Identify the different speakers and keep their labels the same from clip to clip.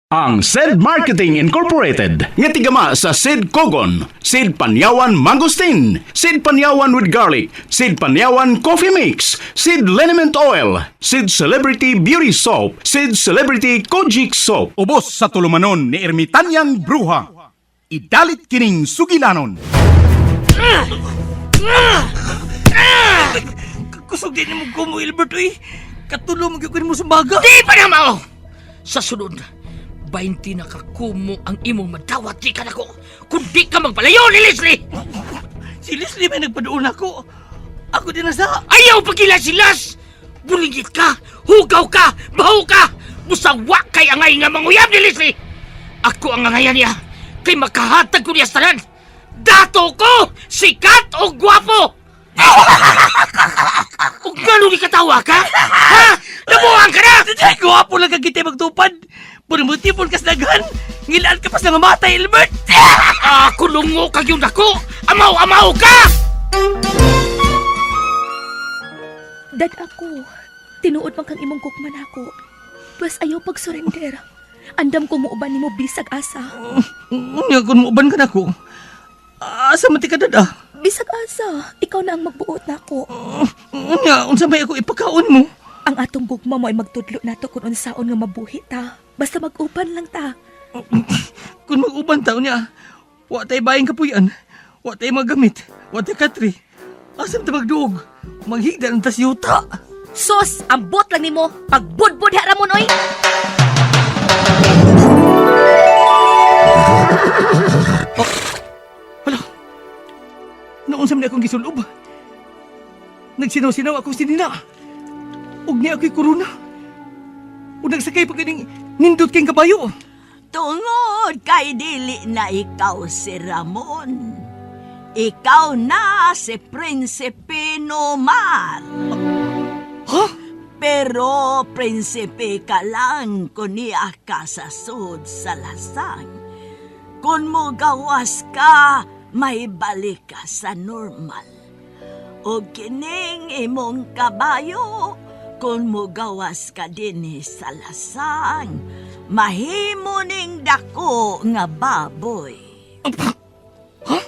Speaker 1: Ang SED Marketing Incorporated nga tigama sa SED Kogon, SED Panyawan Mangosteen, SED Panyawan with Garlic, SED Panyawan Coffee Mix, SED Liniment Oil, SED Celebrity Beauty Soap, SED Celebrity Kojic Soap. Ubos sa tulumanon ni Ermitanyang Bruha. Idalit kining sugilanon.
Speaker 2: Kusog din mo ko mo, Albert, uy. Katulong mo sa baga.
Speaker 3: Di pa na mao! Sa sunod, 20 na kakumo ang imong madawat di ka na ko. Kung di ka magpalayo ni Leslie!
Speaker 2: Si Leslie may nagpadoon ako. Ako din nasa...
Speaker 3: Ayaw pagilasilas! Buligit ka, hugaw ka, baho ka! Musawa kay angay nga manguyab ni Leslie! Ako ang angayan niya, kay makahatag ko niya sa tanan. Dato ko, sikat o gwapo! Kung gano'n di katawa ka? Ha? Nabuhan ka na!
Speaker 2: Ay, guwapo lang kang kita magtupad. Puro mo tipon ka sa daghan. Ngilaan ka pa sa mamatay, Albert.
Speaker 3: Kulungo kag yung dako! Amaw-amaw ka!
Speaker 4: Dad ako, tinuod man kang imong kukman ako. Plus ayaw pag-surrender. Andam ko muuban ni mo bisag asa.
Speaker 2: Nga kung muuban ka na ko. Asa mati ka dada?
Speaker 4: Bisag asa, ikaw na ang magbuot na ako.
Speaker 2: Nga, unsa may ako ipakaon mo?
Speaker 4: Ang atong gugma mo ay magtudlo nato kung unsaon nga mabuhi ta. Basta mag-uban lang ta.
Speaker 2: Kung mag-uban taon niya, wa tayo bayang kapuyan, wa tayo magamit, wa tayo katri. Asam ta magduog, maghigda ng tasyuta.
Speaker 4: Sos, ambot lang nimo pagbudbud ha Ramon oy.
Speaker 2: Hala, naunsa man akong gisulob. Nagsinaw-sinaw akong sinina. Ug niya ako'y korona. Ug nagsakay pa kining nindot kayong kabayo.
Speaker 5: Tungod kay dili na ikaw si Ramon. Ikaw na si Prinsipe Nomar.
Speaker 2: Ha?
Speaker 5: Pero prinsipe ka lang kung niya ka sa sud sa lasang. Kung mo gawas ka, may balik ka sa normal. O kining imong kabayo, kung mo gawas ka din sa lasang, mahimo ning dako nga baboy.
Speaker 2: Ha?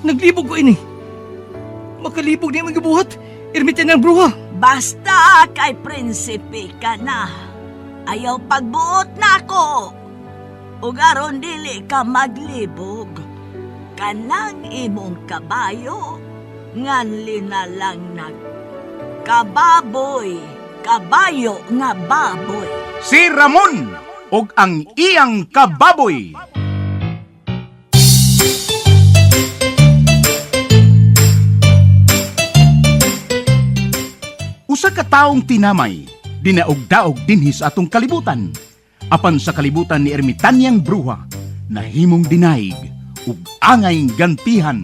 Speaker 2: Naglibog ko ini. Makalibog niya magabuhat. Ermitan ng bruha.
Speaker 5: Basta kay prinsipe ka na. Ayaw pagbuot na ako. Ug aron dili ka maglibog. Kanang imong kabayo, nganli na lang kababoy, kabayo nga baboy.
Speaker 1: Si Ramon og ang iyang kababoy. Usa ka taong tinamay, dinaog-daog dinhi sa atong kalibutan. Apan sa kalibutan ni Ermitanyang Bruha, nahimong dinaig ug angay gantihan.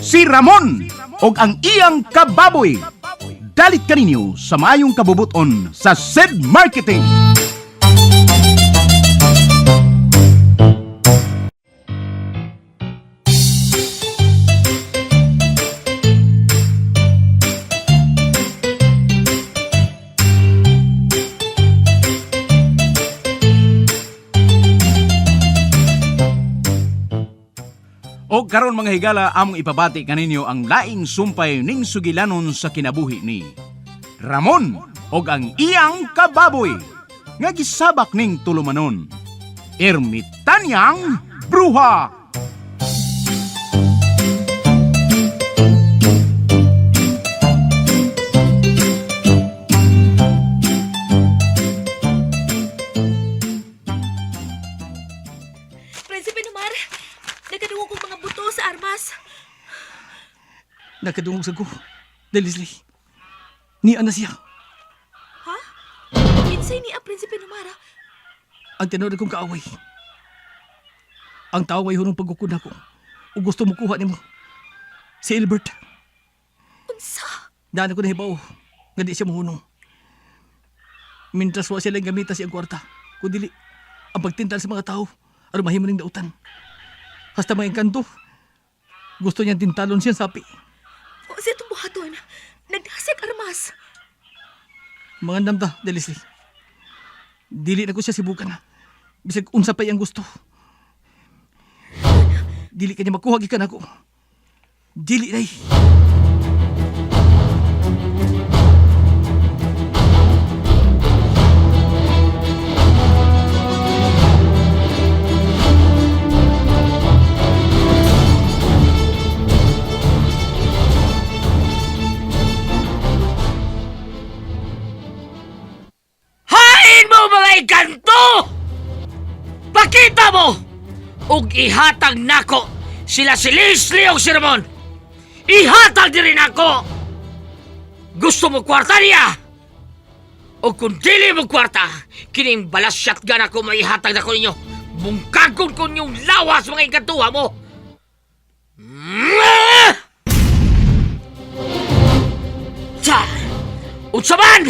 Speaker 1: Si Ramon og ang iyang kababoy. Dalit kaninyo sa maayong kabubuton sa SED Marketing. O karon mga higala, among ipabati kaninyo ang laing sumpay ning sugilanon sa kinabuhi ni Ramon og ang iyang kababoy nga gisabak ning tulumanon, Ermitanyang Bruha.
Speaker 4: Prinsipe Nomar, nagkadungog kong mga buto sa armas.
Speaker 2: Nakadungog sa ko. Leslie. Niya na siya.
Speaker 4: Ha? Kinsay ni a Prinsipe Nomar?
Speaker 2: Ang tinod kong kaaway. Ang taway hunong pagkukuna ko. O gusto mo kuha ni mo. Si Albert.
Speaker 4: Unsa?
Speaker 2: Daan ko na hibaw. Nga di siya mahunong. Mintras wa sila gamita siyang kwarta. Kundili, ang pagtintal sa mga tao. Aron mahimo ning dautan. Hasta mga engkanto. Gusto niyang tintalon siyang sapi.
Speaker 4: O siya itong buhaton. Nagdasig armas.
Speaker 2: Mga namda, Leslie. Dili na ko siya sibukan. Bisag unsa pa iyang gusto. Dili kanya makuha gikan ako. Dili day.
Speaker 3: Hain mo mga ikanto! Pakita mo! Ug ihatag nako sila si Leslie o si Ramon. Ihatag din rin ako! Gusto mo kwarta niya? O kung dili mo kwarta, kining balas shotgun ako maihatag na ko ninyo. Bungkagon ko yung lawas mga ikantuha mo! Sa! Utsaman!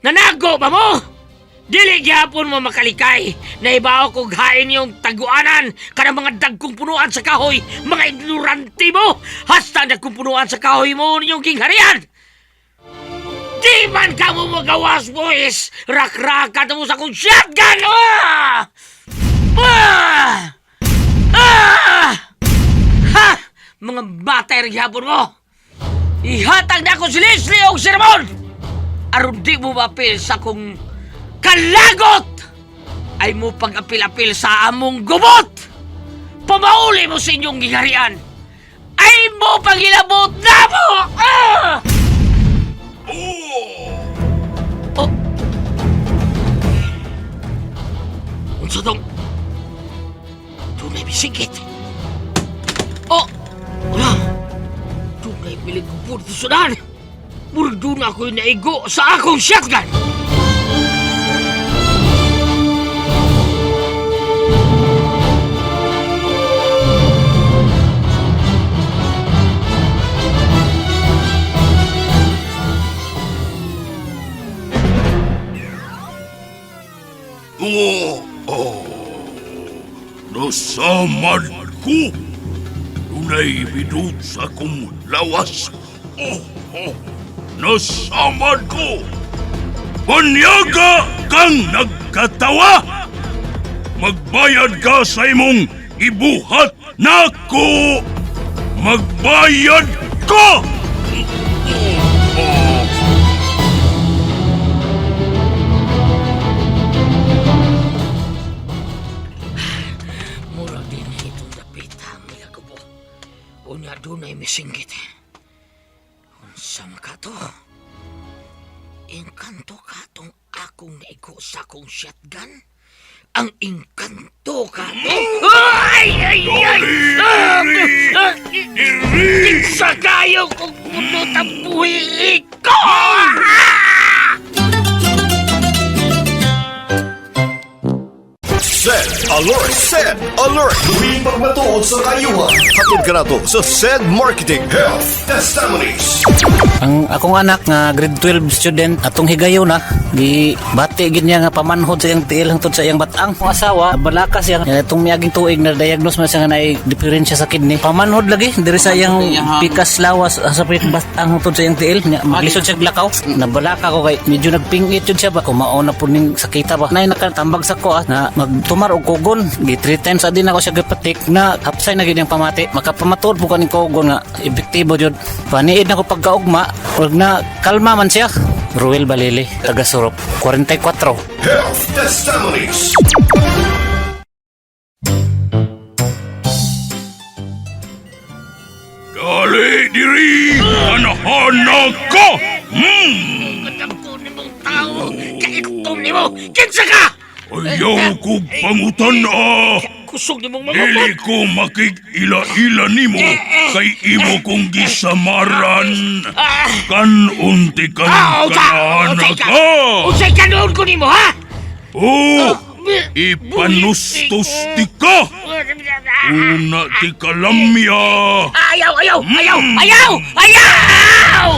Speaker 3: Nanago ba mo? Dili gyapon mo makalikay na ibaw kong hain yung taguanan kanang mga dagkong punuan sa kahoy, mga ignorante mo! Hasta nagkumpunuan sa kahoy mo ninyong kingharian! Di man ka mo magawas, boys! Rak-rakat mo sa kong shotgun! Ah! Ah! Ah! Ha! Mga batay rin gyapon mo! Ihatag na ako si Leslie o si Ramon! Aron di mo mapil sa kong kalagot! Ay mo pag-apil-apil sa among gubot! Pamauli mo sa inyong giharian! Ay mo pag-ilabot na mo! Ah! Oh! Unsa tong? Tunay bisigit! Oh! Wala! Tunay pilig ko po dito sudan! Murag doon ako'y naigo sa akong shotgun!
Speaker 6: Nasamad ko. Dunay bidot sa akong lawas. Nasamad ko. Panyaga kang nagkatawa. Magbayad ka sa imong ibuhat nako. Magbayad ka!
Speaker 3: Murag din itong dapitang milagubo. Unya doon ay misinggit. Unsa ka to? Engkanto ka tong akong naigo sa akong shotgun? Ang engkanto ka to? Ay! Ay! Ay! Kinsa kayo kung puno tampuhi ko!
Speaker 7: SED Alert! SED Alert! Huwing pagmatuod sa kayuhan. Hatid ka na to sa SED Marketing Health Testimonies.
Speaker 8: Ang akong anak nga grade 12 student atong higayon na gi bati gid niya nga pamanhod sa iyang tiil hangtod sa iyang batang. Ang asawa balaka siya itong miaging tuig na diagnose man siya nga naay diferensya sa kidney. Pamanhod lagi diri sa iyang pikas lawas sa pit batang hangtod sa iyang tiil nya maglisod siya glakaw. Nabalaka ko kay medyo nagpingit yun siya ba kumaon na pud ning sakita ba. Nay nakatambag sa ko na magtumar og kugon gi 3 times adin ako siya gipatik na hapsay na gid ang pamati. Makapamatud po kaning kugon nga epektibo jud. Paniid na ko pagkaugma ug na kalma man siya. Ruel Balili, taga Surop, 44.
Speaker 7: Health Testimonies.
Speaker 6: Dali diri! Anahana ka!
Speaker 3: Kadam ko ni mong tao! Kaiktom ni mo! Kinsa ka!
Speaker 6: Ayaw ko pangutan
Speaker 3: Kusog ni mong
Speaker 6: Dili
Speaker 3: mamabot!
Speaker 6: ko makig-ila-ila nimo kay imo kong gisamaran. Kanunti kang kanana ka.
Speaker 3: Unsay kanoon ko ni mo, ha?
Speaker 6: Oh, ipanustos ti ka. Una ti kalamya.
Speaker 3: Ayaw! Ayaw! Ayaw! Ayaw! Ayaw!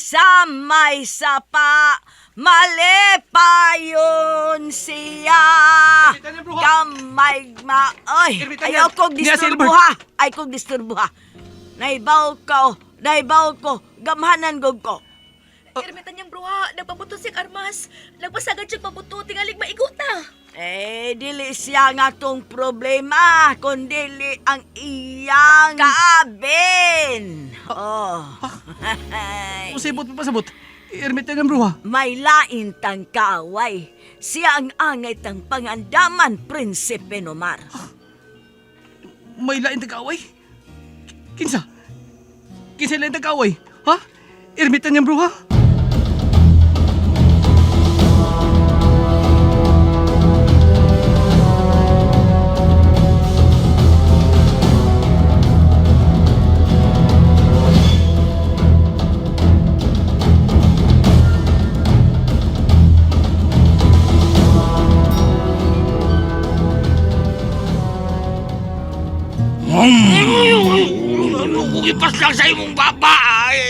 Speaker 5: sa may sapa, mali pa yun siya.
Speaker 2: Ermitan niya, bruha.
Speaker 5: Gamay Oy,
Speaker 2: Ermitan niya.
Speaker 5: ayaw kong
Speaker 2: Niya,
Speaker 5: disturbo
Speaker 2: Silver.
Speaker 5: ha. Ay kong disturbo ha. Naibaw ko, gamhanan gog ko.
Speaker 4: Ermitan niyang bruha, nagpabuto siyang armas. Nagpasagad siyang pabuto, tingalig maigota.
Speaker 5: Dili siya nga tong problema, kundi ang iyang kaabin. Oh.
Speaker 2: Pasabot pa pasabot. Ermitan niyang bruha.
Speaker 5: May lain tang kaaway. Siya ang angay tang pangandaman, Prinsipe Nomar.
Speaker 2: May lain tagaway? Kinsa? Kinsa lain tagaway? Ha? Ermitan niyang bruha?
Speaker 3: Ipas lang sa imong baba,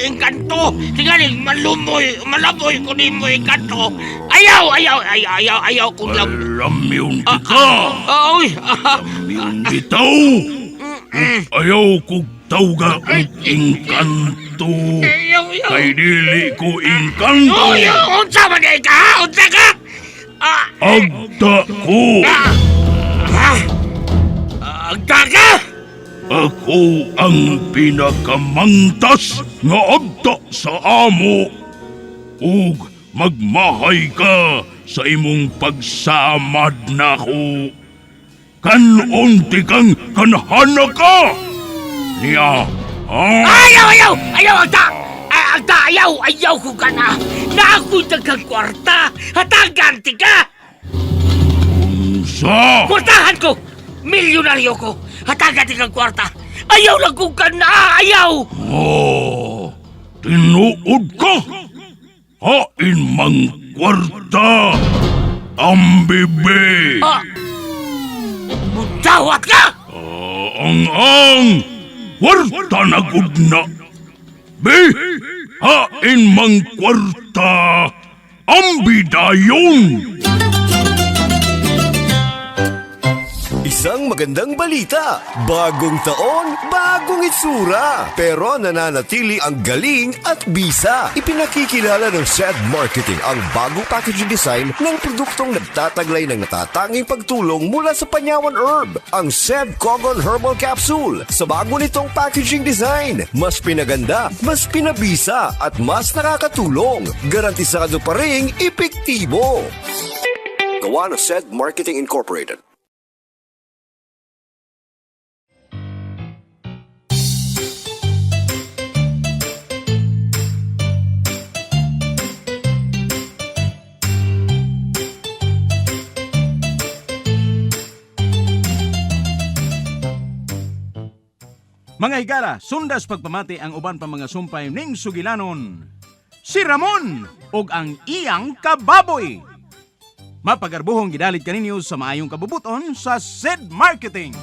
Speaker 3: engkanto. Tingaling malamoy ko ni mo engkanto. Ayaw kung lang.
Speaker 6: Alamyon di ka.
Speaker 3: Uy,
Speaker 6: Alamyon bitaw. Ayaw kong tawga ang engkanto. Kay dili ko engkanto.
Speaker 3: Unsa man di ka? Unsa ka?
Speaker 6: Agta ko.
Speaker 3: Agda ka?
Speaker 6: Ako ang pinakamangtas nga agta sa amo. Ug magmahay ka sa imong pagsamad nako. Kanon ti kang kanhana ka. Niya, ha?
Speaker 3: Ayaw, Agda! Agda, ayaw ko ka na. Na ako'y dagang kwarta. Hatagan ti ka!
Speaker 6: Unsa?
Speaker 3: Kwartahan ko! Milyonaryo ko! Hatagan ti kang kwarta! Ayaw lang kong ka na! Ayaw!
Speaker 6: Oh, tinuod ka. Hain mang kwarta. Ambibe.
Speaker 3: Mudawat ka!
Speaker 6: Ang kwarta na gud na. Be, hain mang kwarta. Ambidayon.
Speaker 7: Isang magandang balita. Bagong taon, bagong itsura. Pero nananatili ang galing at bisa. Ipinakikilala ng SED Marketing ang bagong packaging design ng produktong nagtataglay ng natatanging pagtulong mula sa Panyawan Herb. Ang SED Cogon Herbal Capsule. Sa bago nitong packaging design, mas pinaganda, mas pinabisa, at mas nakakatulong. Garantisado pa ring epektibo. Gawa ng SED Marketing Incorporated.
Speaker 1: Mga higala, sundas pagpamati ang uban pa mga sumpay ning sugilanon. Si Ramon ug ang iyang kababoy. Mapagarbuhong gidalit kaninyo sa maayong kabubuton sa SED Marketing.